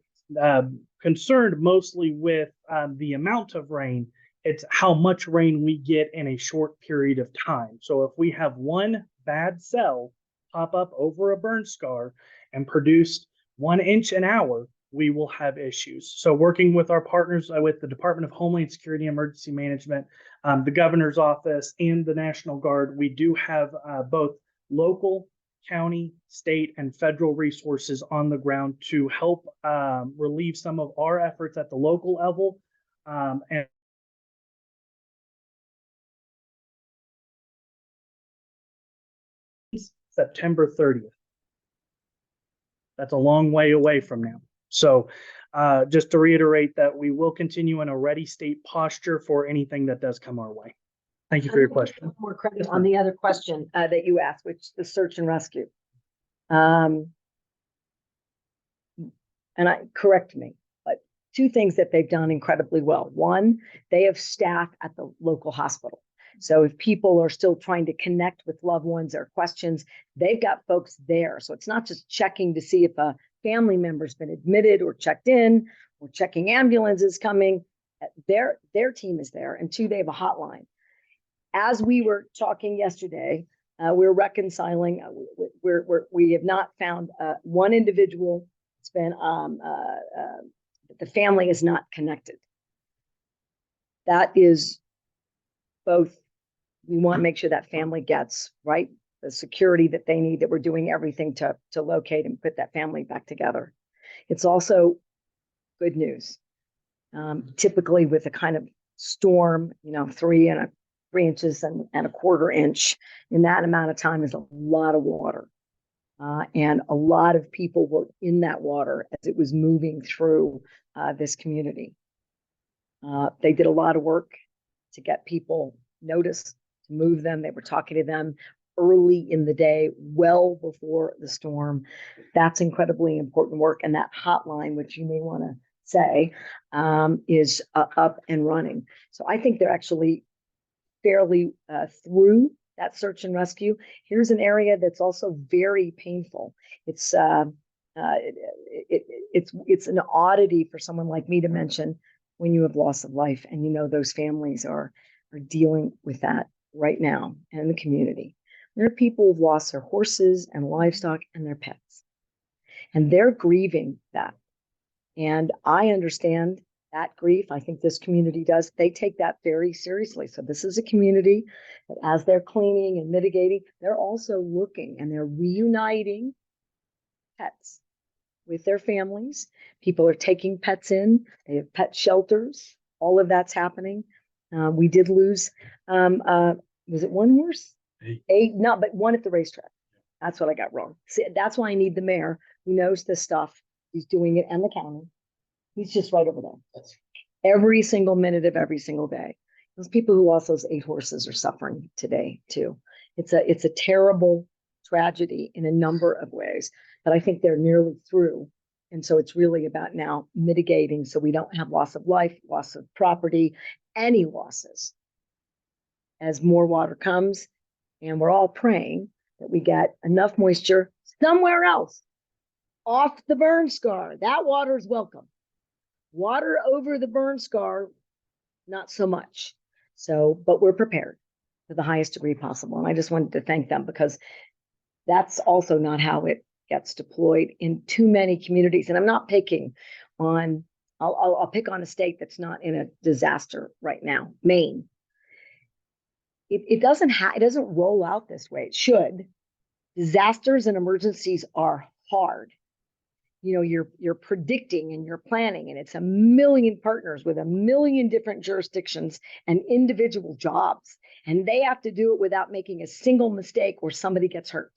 concerned mostly with the amount of rain. It's how much rain we get in a short period of time. So if we have one bad cell pop up over a burn scar and produce 1 inch an hour, we will have issues. So working with our partners with the Department of Homeland Security Emergency Management, the governor's office, and the National Guard, we do have both local, county, state, and federal resources on the ground to help relieve some of our efforts at the local level and September 30th. That's a long way away from now. So just to reiterate that we will continue in a ready state posture for anything that does come our way. Thank you for your question. More credit on the other question that you asked, which is the search and rescue. Correct me, but two things that they've done incredibly well. One, they have staff at the local hospital. So if people are still trying to connect with loved ones or questions, they've got folks there. So it's not just checking to see if a family member's been admitted or checked in or checking ambulances coming. Their team is there. And two, they have a hotline. As we were talking yesterday, We're reconciling. We have not found one individual. It's been the family is not connected. That is both. We want to make sure that family gets right the security that they need. That we're doing everything to locate and put that family back together. It's also good news. Typically, with a kind of storm, 3 inches and a quarter inch in that amount of time is a lot of water. And a lot of people were in that water as it was moving through this community. They did a lot of work to get people noticed, to move them. They were talking to them early in the day, well before the storm. That's incredibly important work. And that hotline, which you may want to say, is up and running. So I think they're actually fairly through that search and rescue. Here's an area that's also very painful. It's an oddity for someone like me to mention when you have loss of life, and those families are dealing with that right now in the community. There are people who've lost their horses and livestock and their pets, and they're grieving that. And I understand that grief. I think this community does. They take that very seriously. So this is a community that, as they're cleaning and mitigating, they're also looking and they're reuniting pets with their families. People are taking pets in. They have pet shelters. All of that's happening. We did lose, was it one horse? Eight, no, but one at the racetrack. That's what I got wrong. See, that's why I need the mayor who knows this stuff. He's doing it, and the county. He's just right over there. Every single minute of every single day. Those people who lost those 8 horses are suffering today too. It's a terrible tragedy in a number of ways, but I think they're nearly through. And so it's really about now mitigating so we don't have loss of life, loss of property, any losses as more water comes. And we're all praying that we get enough moisture somewhere else off the burn scar. That water is welcome. Water over the burn scar, not so much. So, but we're prepared to the highest degree possible. And I just wanted to thank them because that's also not how it gets deployed in too many communities. And I'm not picking on, I'll pick on a state that's not in a disaster right now, Maine. It doesn't roll out this way. It should. Disasters and emergencies are hard. You're predicting and you're planning, and it's a million partners with a million different jurisdictions and individual jobs. And they have to do it without making a single mistake or somebody gets hurt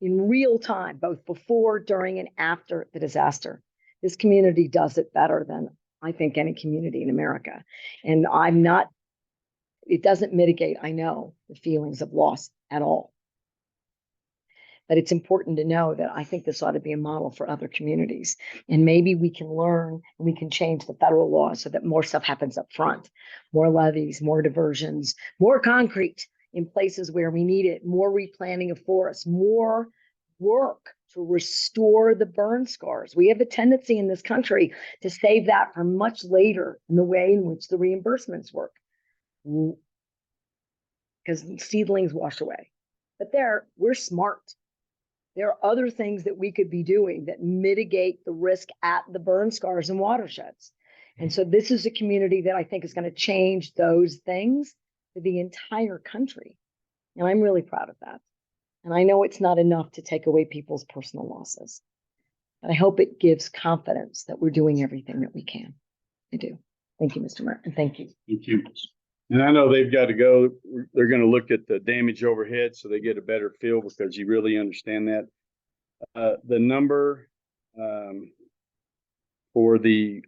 in real time, both before, during, and after the disaster. This community does it better than I think any community in America. And it doesn't mitigate, I know, the feelings of loss at all. But it's important to know that I think this ought to be a model for other communities. And maybe we can learn and we can change the federal law so that more stuff happens up front, more levees, more diversions, more concrete in places where we need it, more replanting of forests, more work to restore the burn scars. We have a tendency in this country to save that for much later in the way in which the reimbursements work, because seedlings wash away. But we're smart. There are other things that we could be doing that mitigate the risk at the burn scars and watersheds. And so this is a community that I think is going to change those things for the entire country. And I'm really proud of that. And I know it's not enough to take away people's personal losses, but I hope it gives confidence that we're doing everything that we can. I do. Thank you, Mr. Mayor, and thank you. Thank you. And I know they've got to go. They're going to look at the damage overhead so they get a better feel, because you really understand that. The number for the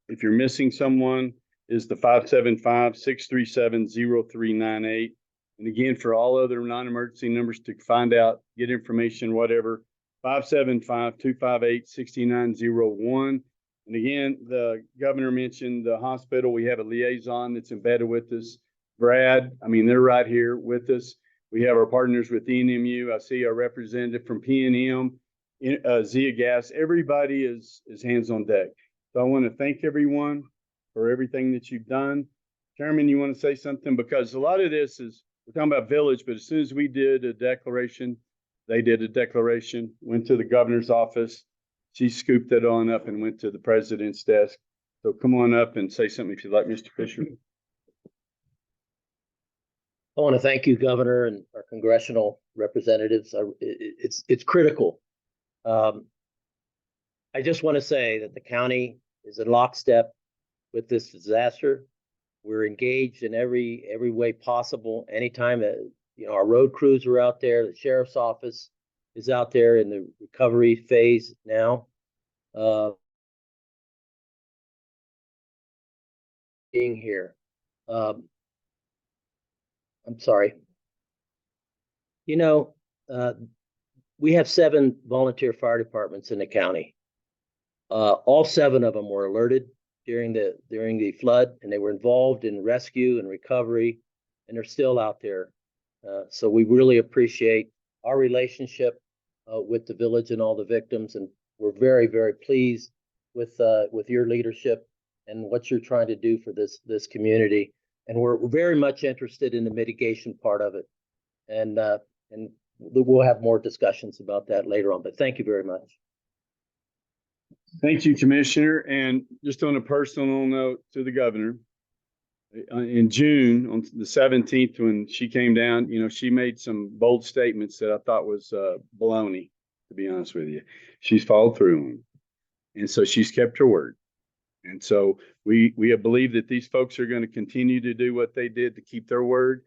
if you're missing someone is the 575-637-0398. And again, for all other non-emergency numbers to find out, get information, whatever, 575-258-6901. And again, the governor mentioned the hospital. We have a liaison that's embedded with us. Brad, they're right here with us. We have our partners with ENMU. I see our representative from PNM, Zia Gas. Everybody is hands on deck. So I want to thank everyone for everything that you've done. Chairman, you want to say something? Because a lot of this is we're talking about village, but as soon as we did a declaration, they did a declaration, went to the governor's office. She scooped it on up and went to the president's desk. So come on up and say something if you'd like, Mr. Fisher. I want to thank you, Governor, and our congressional representatives. It's critical. I just want to say that the county is in lockstep with this disaster. We're engaged in every way possible. Anytime that, our road crews are out there, the sheriff's office is out there in the recovery phase now. Being here. I'm sorry. We have 7 volunteer fire departments in the county. All 7 of them were alerted during the flood, and they were involved in rescue and recovery, and they're still out there. So we really appreciate our relationship with the village and all the victims, and we're very, very pleased with your leadership and what you're trying to do for this community. And we're very much interested in the mitigation part of it, and we'll have more discussions about that later on. But thank you very much. Thank you, Commissioner. And just on a personal note to the governor, in June, on the 17th, when she came down, she made some bold statements that I thought was baloney, to be honest with you. She's followed through on them. And so she's kept her word. And so we believe that these folks are going to continue to do what they did to keep their word.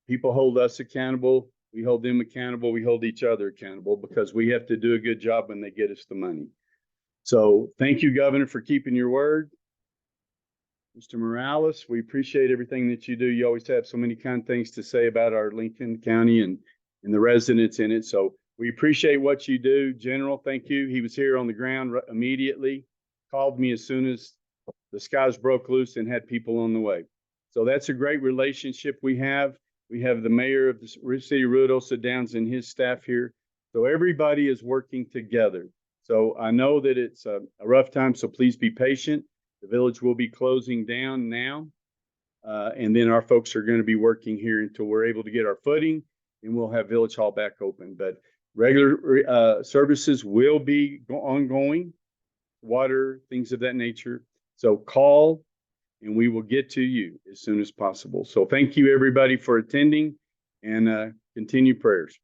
People hold us accountable. We hold them accountable. We hold each other accountable because we have to do a good job when they get us the money. So thank you, Governor, for keeping your word. Mr. Morales, we appreciate everything that you do. You always have so many kind things to say about our Lincoln County and the residents in it. So we appreciate what you do. General, thank you. He was here on the ground immediately, called me as soon as the skies broke loose and had people on the way. So that's a great relationship we have. We have the mayor of the city of Ruidoso Downs and his staff here. So everybody is working together. So I know that it's a rough time, so please be patient. The village will be closing down now. And then our folks are going to be working here until we're able to get our footing, and we'll have Village Hall back open. But regular services will be ongoing, water, things of that nature. So call and we will get to you as soon as possible. So thank you, everybody, for attending, and continue prayers.